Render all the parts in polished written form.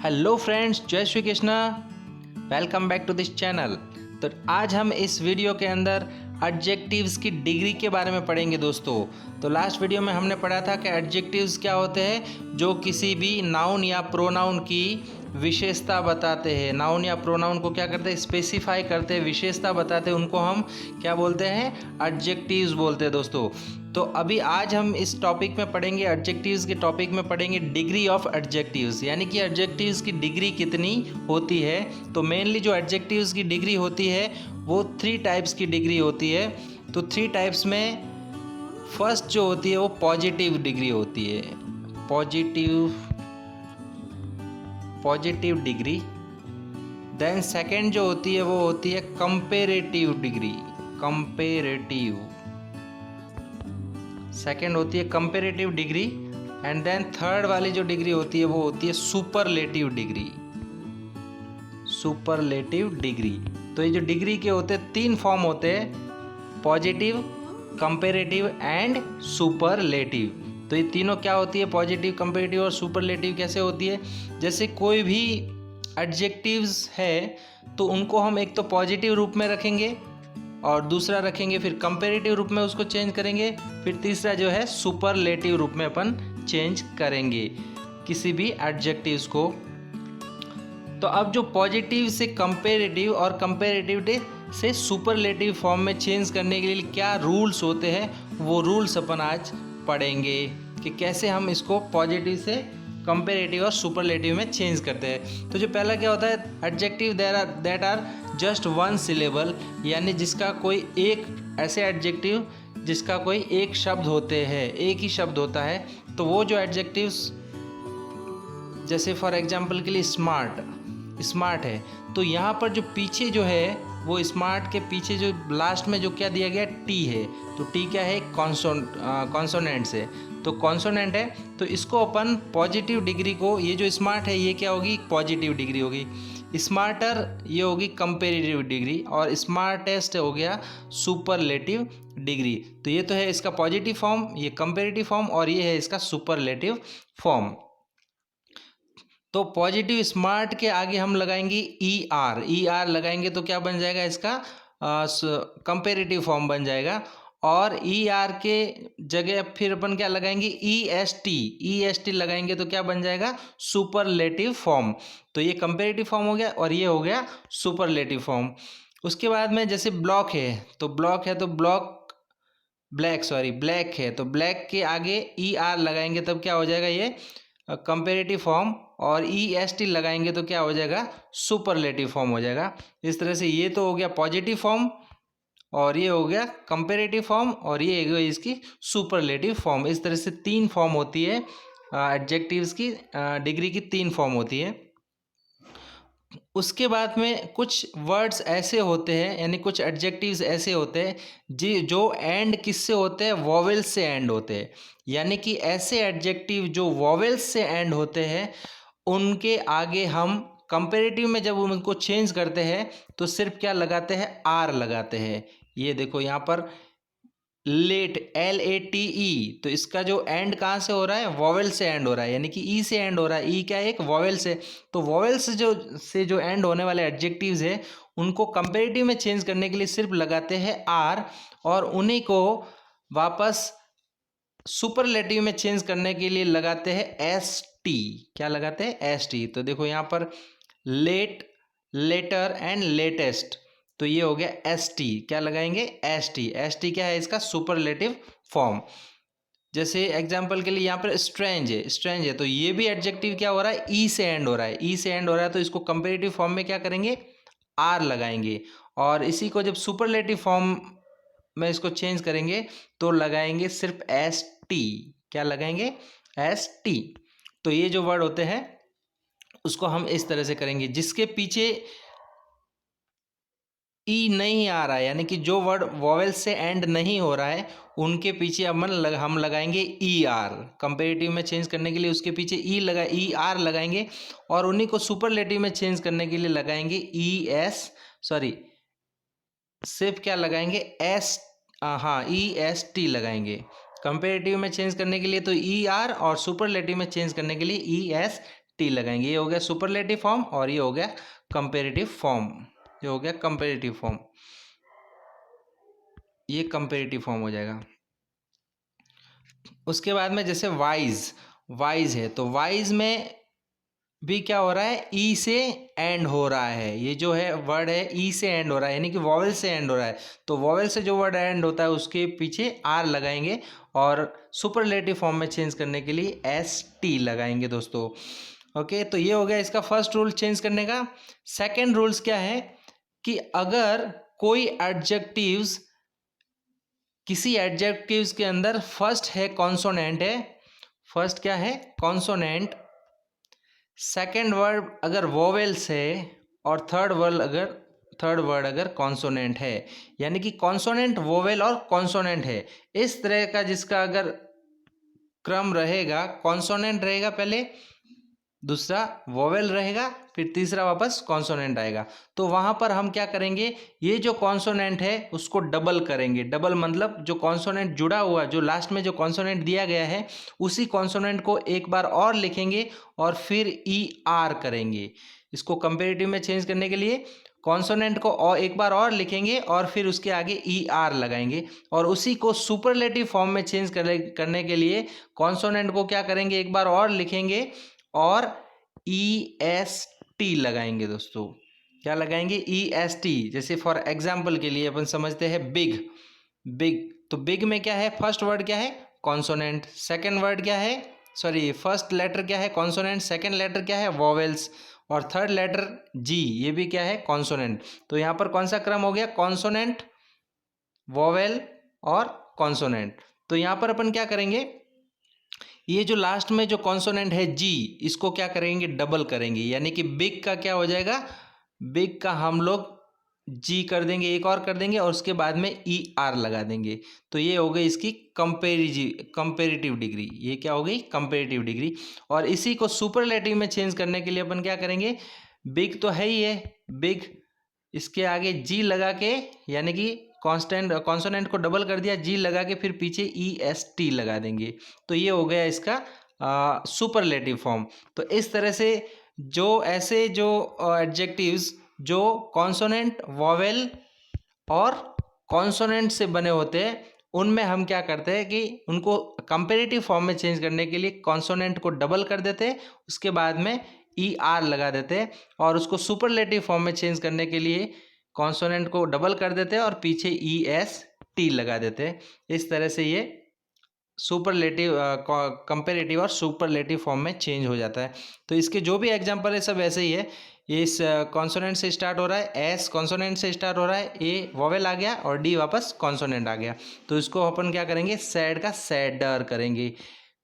Hello friends, जय Shri Krishna. Welcome back to this channel. तो आज हम इस वीडियो के अंदर एडजेक्टिव्स की डिग्री के बारे में पढ़ेंगे दोस्तों। तो लास्ट वीडियो में हमने पढ़ा था कि एडजेक्टिव्स क्या होते हैं, जो किसी भी नाउन या प्रोनाउन की विशेषता बताते हैं। नाउन या प्रोनाउन को क्या करते हैं, स्पेसिफाई करते हैं, विशेषता बताते हैं, उनको हम क्या बोलते हैं, एडजेक्टिव्स बोलते हैं दोस्तों। तो अभी आज हम इस टॉपिक में पढ़ेंगे, एडजेक्टिव्स के टॉपिक में पढ़ेंगे डिग्री ऑफ एडजेक्टिव्स, यानी कि एडजेक्टिव्स की डिग्री कितनी होती है। तो मेनली जो एडजेक्टिव्स की डिग्री होती है वो 3 टाइप्स की डिग्री होती है। तो 3 टाइप्स में फर्स्ट जो होती है वो पॉजिटिव डिग्री होती है, पॉजिटिव डिग्री। देन सेकंड जो होती है वो होती है कंपेरेटिव डिग्री, सेकेंड होती है comparative degree. And then third वाली जो डिग्री होती है वो होती है सुपरलेटिव डिग्री। तो ये जो डिग्री के होते हैं 3 फॉर्म होते हैं, पॉजिटिव, कंपेरेटिव एंड सुपरलेटिव। तो ये तीनों क्या होती है, पॉजिटिव, कंपेरेटिव और सुपरलेटिव कैसे होती है। जैसे कोई भी एडजेक्टिव्स है तो उनको हम एक तो पॉजिटिव रूप में रखेंगे और दूसरा रखेंगे फिर कंपेरेटिव रूप में उसको चेंज करेंगे, फिर तीसरा जो है सुपरलेटिव रूप में अपन चेंज करेंगे किसी भी एडजेक्टिव्स को। तो अब जो पॉजिटिव से कंपेरेटिव और कंपेरेटिव से सुपरलेटिव फॉर्म में चेंज करने के लिए क्या रूल्स होते हैं, वो रूल्स अपन आज पढ़ेंगे कि कैसे हम इसको पॉजिटिव से कंपेरेटिव और सुपरलेटिव में चेंज करते हैं। तो जो पहला क्या होता है, adjective that are just 1 syllable, यानी जिसका कोई एक, ऐसे एडजेक्टिव जिसका कोई एक शब्द होते हैं, एक ही शब्द होता है। तो वो जो एडजेक्टिव्स, जैसे फॉर एग्जांपल के लिए स्मार्ट है, तो यहाँ पर जो पीछे जो है वो स्मार्ट के पीछे जो लास्ट में जो क्या दिया गया, टी है। तो टी क्या है, कॉन्सोनेंट से, तो कॉन्सोनेंट है। तो इसको अपन पॉजिटिव डिग्री को, ये जो स्मार्ट है ये क्या होगी, पॉजिटिव डिग्री होगी। स्मार्टर ये होगी कंपेरेटिव डिग्री, और स्मार्टेस्ट हो गया सुपरलेटिव डिग्री। तो ये तो है इसका पॉजिटिव फॉर्म, ये कंपेरेटिव फॉर्म, और ये है इसका सुपरलेटिव फॉर्म। तो पॉजिटिव स्मार्ट के आगे हम लगाएंगे ई आर लगाएंगे तो क्या बन जाएगा, इसका कंपेरेटिव फॉर्म बन जाएगा। और ई आर के जगह फिर अपन क्या लगाएंगे, ई एस टी लगाएंगे तो क्या बन जाएगा, सुपरलेटिव फॉर्म। तो ये कंपेरेटिव फॉर्म हो गया और ये हो गया सुपरलेटिव फॉर्म। उसके बाद में जैसे ब्लैक है तो ब्लैक है तो ब्लैक के आगे ई आर लगाएंगे तब क्या हो जाएगा, ये कंपेरेटिव फॉर्म, और ई एस टी लगाएंगे तो क्या हो जाएगा, सुपरलेटिव फॉर्म हो जाएगा। इस तरह से ये तो हो गया पॉजिटिव फॉर्म, और ये हो गया कंपेरेटिव फॉर्म, और ये हो गई इसकी सुपरलेटिव फॉर्म। इस तरह से 3 फॉर्म होती है एडजेक्टिव्स की, डिग्री की 3 फॉर्म होती है। उसके बाद में कुछ वर्ड्स ऐसे होते हैं, यानी कुछ एडजेक्टिव्स ऐसे होते हैं जी जो एंड किससे होते हैं, वॉवेल्स से एंड होते हैं। यानी कि ऐसे एडजेक्टिव जो वॉवेल्स से एंड होते हैं उनके आगे हम कंपेरेटिव में जब उनको चेंज करते हैं तो सिर्फ क्या लगाते हैं, आर लगाते हैं। ये देखो यहाँ पर लेट, LATE, तो इसका जो एंड कहाँ से हो रहा है, वॉवेल से एंड हो रहा है, यानी कि ई से एंड हो रहा है। ई क्या है, एक वॉवेल से। तो वॉवेल से जो एंड होने वाले एडजेक्टिव्स है उनको कंपेरेटिव में चेंज करने के लिए सिर्फ लगाते हैं आर, और उन्हीं को वापस सुपरलेटिव में चेंज करने के लिए लगाते हैं ST। क्या लगाते हैं, ST। तो देखो यहाँ पर लेट, लेटर एंड लेटेस्ट, तो ये हो गया ST। क्या लगाएंगे, ST क्या है, इसका सुपरलेटिव फॉर्म। जैसे एग्जांपल के लिए यहाँ पर स्ट्रेंज है तो ये भी एडजेक्टिव क्या हो रहा है, ई से एंड हो रहा है, तो इसको कंपेरेटिव फॉर्म में क्या करेंगे, आर लगाएंगे, और इसी को जब सुपरलेटिव फॉर्म में इसको चेंज करेंगे तो लगाएंगे सिर्फ ST। क्या लगाएंगे, ST। तो ये जो वर्ड होते हैं उसको हम इस तरह से करेंगे, जिसके पीछे ई नहीं आ रहा है, यानी कि जो वर्ड वॉवेल से एंड नहीं हो रहा है उनके पीछे हम लगाएंगे ई आर। कंपेरेटिव में चेंज करने के लिए उसके पीछे ई आर लगाएंगे, और उन्हीं को सुपरलेटिव में चेंज करने के लिए लगाएंगे सिर्फ क्या लगाएंगे, EST लगाएंगे। कंपेरेटिव में चेंज करने के लिए तो ई आर, और सुपरलेटिव में चेंज करने के लिए EST। टी लगाएंगे। ये हो गया सुपरलेटिव फॉर्म और ये हो गया कंपेरेटिव फॉर्म। ये हो गया कंपेरेटिव फॉर्म, ये कंपेरेटिव फॉर्म हो जाएगा। उसके बाद में जैसे वाइज, वाइज है तो वाइज में भी क्या हो रहा है, ई से एंड हो रहा है। ये जो है वर्ड है ई से एंड हो रहा है, यानी कि वॉवेल से एंड हो रहा है। तो वॉवेल से जो वर्ड एंड होता है उसके पीछे आर लगाएंगे और सुपरलेटिव फॉर्म में चेंज करने के लिए एस टी लगाएंगे दोस्तों। ओके, तो ये हो गया इसका फर्स्ट रूल चेंज करने का। सेकेंड रूल्स क्या है कि अगर कोई एडजेक्टिव्स, किसी एडजेक्टिव्स के अंदर फर्स्ट है कॉन्सोनेंट है, फर्स्ट क्या है कॉन्सोनेंट, सेकेंड वर्ड अगर वोवेल्स है और थर्ड वर्ड अगर कॉन्सोनेंट है, यानी कि कॉन्सोनेंट वोवेल और कॉन्सोनेंट है, इस तरह का जिसका अगर क्रम रहेगा, कॉन्सोनेंट रहेगा पहले, दूसरा वोवेल रहेगा, फिर तीसरा वापस कॉन्सोनेंट आएगा, तो वहाँ पर हम क्या करेंगे, ये जो कॉन्सोनेंट है उसको डबल करेंगे। डबल मतलब जो कॉन्सोनेंट जुड़ा हुआ, जो लास्ट में जो कॉन्सोनेंट दिया गया है उसी कॉन्सोनेंट को एक बार और लिखेंगे और फिर ई आर करेंगे। इसको कंपेरेटिव में चेंज करने के लिए कॉन्सोनेंट को और एक बार और लिखेंगे और फिर उसके आगे ई आर लगाएंगे, और उसी को सुपरलेटिव फॉर्म में चेंज करने के लिए कॉन्सोनेंट को क्या करेंगे, एक बार और लिखेंगे और ई एस टी लगाएंगे दोस्तों। क्या लगाएंगे, ई एस टी। जैसे फॉर एग्जाम्पल के लिए अपन समझते हैं बिग, बिग, तो बिग में क्या है, फर्स्ट वर्ड क्या है कॉन्सोनेंट, सेकंड वर्ड क्या है, सॉरी फर्स्ट लेटर क्या है कॉन्सोनेंट, सेकंड लेटर क्या है वोवेल्स, और थर्ड लेटर जी, ये भी क्या है कॉन्सोनेंट। तो यहाँ पर कौन सा क्रम हो गया, कॉन्सोनेंट, वोवेल और कॉन्सोनेंट। तो यहाँ पर अपन क्या करेंगे, ये जो लास्ट में जो कॉन्सोनेंट है जी, इसको क्या करेंगे, डबल करेंगे, यानी कि बिग का क्या हो जाएगा, बिग का हम लोग जी कर देंगे, एक और कर देंगे और उसके बाद में ई आर लगा देंगे। तो ये हो गई इसकी कंपेरेटिव डिग्री। ये क्या हो गई, कंपेरेटिव डिग्री। और इसी को सुपरलेटिव में चेंज करने के लिए अपन क्या करेंगे, बिग तो है ही है, बिग, इसके आगे जी लगा के, यानी कि कॉन्सोनेंट को डबल कर दिया, जी लगा के फिर पीछे ई एस टी लगा देंगे। तो ये हो गया इसका सुपरलेटिव फॉर्म। तो इस तरह से जो ऐसे जो एडजेक्टिव्स जो कॉन्सोनेंट, वोवेल और कॉन्सोनेंट से बने होते हैं, उनमें हम क्या करते हैं कि उनको कंपेरेटिव फॉर्म में चेंज करने के लिए कॉन्सोनेंट को डबल कर देते हैं, उसके बाद में ई आर लगा देते हैं, और उसको सुपरलेटिव फॉर्म में चेंज करने के लिए कॉन्सोनेंट को डबल कर देते हैं और पीछे ई एस टी लगा देते हैं। इस तरह से ये सुपरलेटिव, कंपेरेटिव और सुपरलेटिव फॉर्म में चेंज हो जाता है। तो इसके जो भी एग्जांपल है सब ऐसे ही है। इस कॉन्सोनेंट से स्टार्ट हो रहा है, एस कॉन्सोनेंट से स्टार्ट हो रहा है, ए वोवेल आ गया और डी वापस कॉन्सोनेंट आ गया। तो इसको अपन क्या करेंगे, सैड का सैडर करेंगे।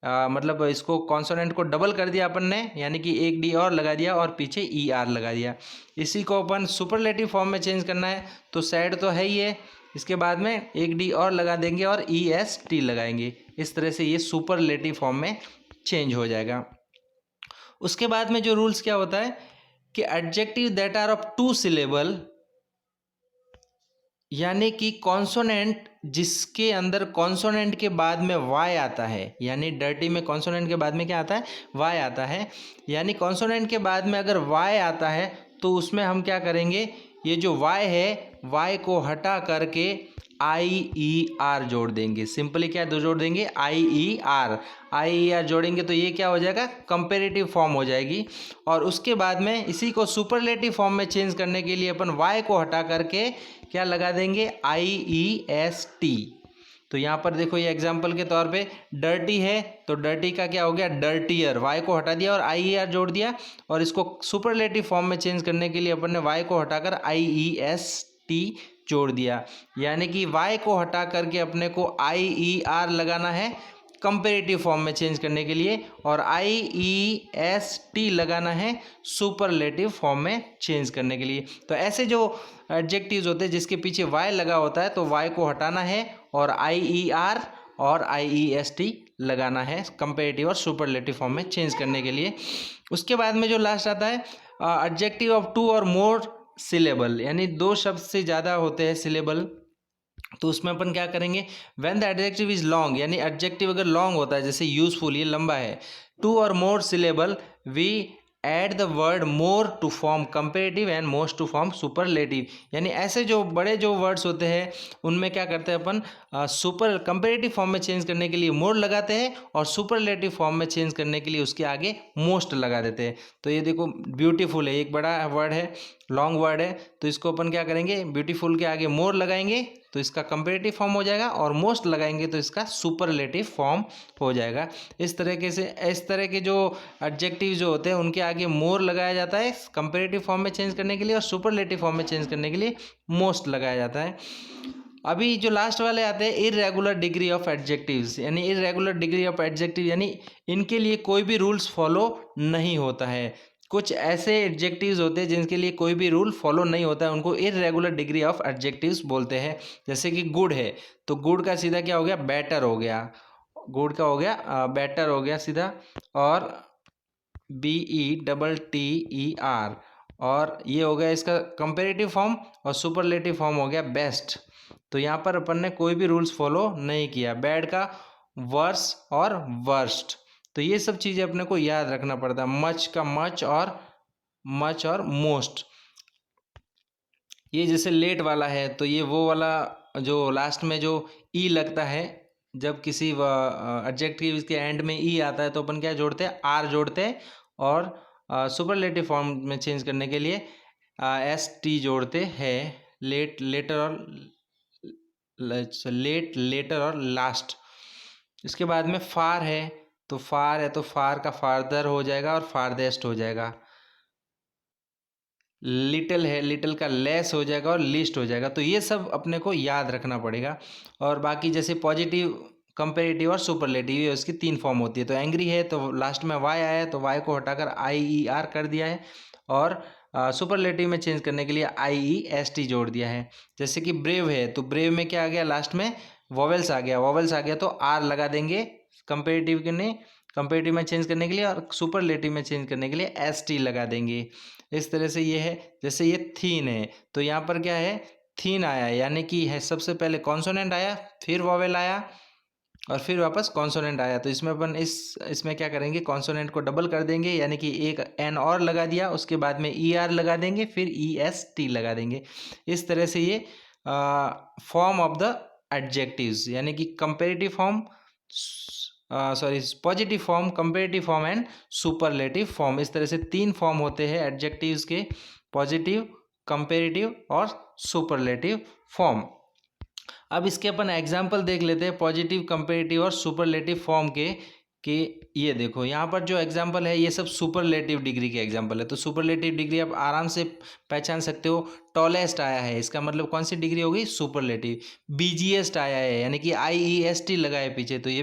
मतलब इसको कॉन्सोनेंट को डबल कर दिया अपन ने, यानी कि एक डी और लगा दिया और पीछे ई आर लगा दिया। इसी को अपन सुपरलेटिव फॉर्म में चेंज करना है, तो सैड तो है ही है, इसके बाद में एक डी और लगा देंगे और ई एस टी लगाएंगे। इस तरह से ये सुपरलेटिव फॉर्म में चेंज हो जाएगा। उसके बाद में जो रूल्स क्या होता है कि adjective that are of 2 syllable, यानी कि कॉन्सोनेंट जिसके अंदर कॉन्सोनेंट के बाद में वाई आता है, यानी डर्टी में कॉन्सोनेंट के बाद में क्या आता है, वाई आता है, यानी कॉन्सोनेंट के बाद में अगर वाई आता है तो उसमें हम क्या करेंगे, ये जो वाई है वाई को हटा करके आई ई आर जोड़ देंगे। सिंपली क्या जोड़ देंगे, आई ई आर जोड़ेंगे तो ये क्या हो जाएगा, कंपेरेटिव फॉर्म हो जाएगी। और उसके बाद में इसी को सुपरलेटिव फॉर्म में चेंज करने के लिए अपन वाई को हटा करके क्या लगा देंगे, आई ई एस टी। तो यहाँ पर देखो ये एग्जाम्पल के तौर पे डर्टी है तो डर्टी का क्या हो गया, डर्टियर, वाई को हटा दिया और आई ई आर जोड़ दिया। और इसको सुपरलेटिव फॉर्म में चेंज करने के लिए अपन ने वाई को हटाकर आई ई एस टी जोड़ दिया, यानी कि y को हटा करके अपने को आई ई आर लगाना है कंपेरेटिव फॉर्म में चेंज करने के लिए, और आई ई एस टी लगाना है सुपरलेटिव फॉर्म में चेंज करने के लिए। तो ऐसे जो एडजेक्टिव्स होते हैं जिसके पीछे y लगा होता है तो y को हटाना है और आई ई आर और आई ई एस टी लगाना है कंपेरेटिव और सुपरलेटिव फॉर्म में चेंज करने के लिए। उसके बाद में जो लास्ट आता है एडजेक्टिव ऑफ 2 और मोर सिलेबल, यानी 2 शब्द से ज़्यादा होते हैं सिलेबल, तो उसमें अपन क्या करेंगे, when the adjective is long, यानी एडजेक्टिव अगर लॉन्ग होता है जैसे यूजफुल, ये लंबा है, 2 और more syllable we add the word more to form comparative and most to form superlative. यानी ऐसे जो बड़े जो वर्ड्स होते हैं उनमें क्या करते हैं अपन सुपर कंपेरेटिव फॉर्म में चेंज करने के लिए मोर लगाते हैं और सुपरलेटिव फॉर्म में चेंज करने के लिए उसके आगे मोस्ट लगा देते हैं। तो ये देखो ब्यूटीफुल है, एक बड़ा वर्ड है, लॉन्ग वर्ड है, तो इसको अपन क्या करेंगे, ब्यूटीफुल के आगे मोर लगाएंगे तो इसका कंपेरेटिव फॉर्म हो जाएगा और मोस्ट लगाएंगे तो इसका सुपरलेटिव फॉर्म हो जाएगा। इस तरीके से इस तरह के जो एडजेक्टिव जो होते हैं उनके आगे मोर लगाया जाता है कंपेरेटिव फॉर्म में चेंज करने के लिए और सुपरलेटिव फॉर्म में चेंज करने के लिए मोस्ट लगाया जाता है। अभी जो लास्ट वाले आते हैं इर्रेगुलर डिग्री ऑफ एडजेक्टिव्स, यानी इर्रेगुलर डिग्री ऑफ एडजेक्टिव यानी इनके लिए कोई भी रूल्स फॉलो नहीं होता है। कुछ ऐसे एडजेक्टिव्स होते हैं जिनके लिए कोई भी रूल फॉलो नहीं होता है, उनको इर्रेगुलर डिग्री ऑफ एडजेक्टिव्स बोलते हैं। जैसे कि गुड है तो गुड का सीधा क्या हो गया, बेटर हो गया, गुड का हो गया बेटर हो गया सीधा, और BETTER, और ये हो गया इसका कंपेरेटिव फॉर्म, और सुपरलेटिव फॉर्म हो गया बेस्ट। तो यहाँ पर अपन ने कोई भी रूल्स फॉलो नहीं किया। बैड का वर्स और वर्स्ट, तो ये सब चीज़ें अपने को याद रखना पड़ता है। मच का मच और मोस्ट। ये जैसे लेट वाला है तो ये वो वाला जो लास्ट में जो ई लगता है, जब किसी एडजेक्टिव के एंड में ई आता है तो अपन क्या जोड़ते हैं, आर जोड़ते हैं, और सुपरलेटिव फॉर्म में चेंज करने के लिए ST जोड़ते हैं। लेट लेटर और लास्ट। इसके बाद में फार है तो फार का फार्दर हो जाएगा और फारदेस्ट हो जाएगा। लिटिल है, लिटिल का लेस हो जाएगा और लीस्ट हो जाएगा। तो ये सब अपने को याद रखना पड़ेगा। और बाकी जैसे पॉजिटिव, कंपेरेटिव और सुपरलेटिव, ये उसकी 3 फॉर्म होती है। तो एंग्री है तो लास्ट में वाई आया है तो वाई को हटाकर IER कर दिया है, और सुपरलेटिव में चेंज करने के लिए IEST जोड़ दिया है। जैसे कि ब्रेव है तो ब्रेव में क्या आ गया, लास्ट में वॉवेल्स आ गया तो R लगा देंगे कंपेरेटिव के लिए, कंपेरेटिव में चेंज करने के लिए, और सुपरलेटिव में चेंज करने के लिए ST लगा देंगे। इस तरह से ये है। जैसे ये थीन है तो यहाँ पर क्या है, थीन आया, यानी कि है सबसे पहले कॉन्सोनेंट आया, फिर वॉवेल आया, और फिर वापस कॉन्सोनेंट आया। तो इसमें अपन इसमें क्या करेंगे, कॉन्सोनेंट को डबल कर देंगे, यानी कि एक एन और लगा दिया, उसके बाद में ER लगा देंगे, फिर EST लगा देंगे। इस तरह से ये फॉर्म ऑफ द एडजेक्टिव्स, यानी कि comparative form, positive form, comparative form and superlative form, इस तरह से 3 फॉर्म होते हैं एडजेक्टिव्स के, पॉजिटिव, कंपेरेटिव और सुपरलेटिव फॉर्म। अब इसके अपन एग्जाम्पल देख लेते हैं पॉजिटिव, कंपेरेटिव और सुपरलेटिव फॉर्म के। ये देखो यहाँ पर जो एग्जाम्पल है ये सब सुपरलेटिव डिग्री के एग्जाम्पल है। तो सुपरलेटिव डिग्री आप आराम से पहचान सकते हो। टॉलेस्ट आया है, इसका मतलब कौन सी डिग्री होगी, सुपरलेटिव। BGEST आया है, यानी कि IEST लगा है पीछे, तो ये भी